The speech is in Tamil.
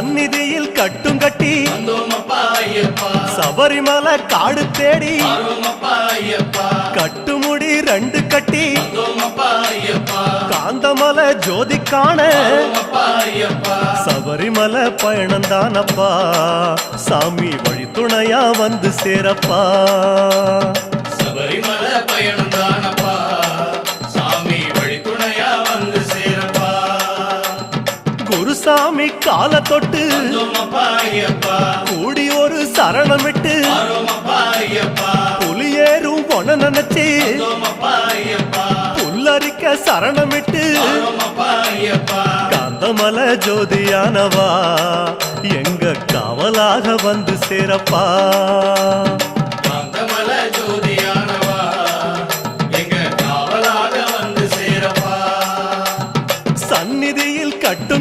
சந்நிதியில் கட்டும் கட்டி சபரிமலை காடு தேடி கட்டுமுடி 2 கட்டி காந்தமலை ஜோதி காண சபரிமலை பயணந்தானப்பா சாமி வழி துணையா வந்து சேரப்பா சபரிமலை பயணந்தானப்பா சாமி வழி துணையா வந்து சேரப்பா குருசாமி கால தொட்டு கூடி ஒரு சரணமிட்டு புலியேறும் பொன நினைச்சு புல்லரிக்க சரணமிட்டு காந்தமலை ஜோதியானவா எங்க காவலாக வந்து சேரப்பா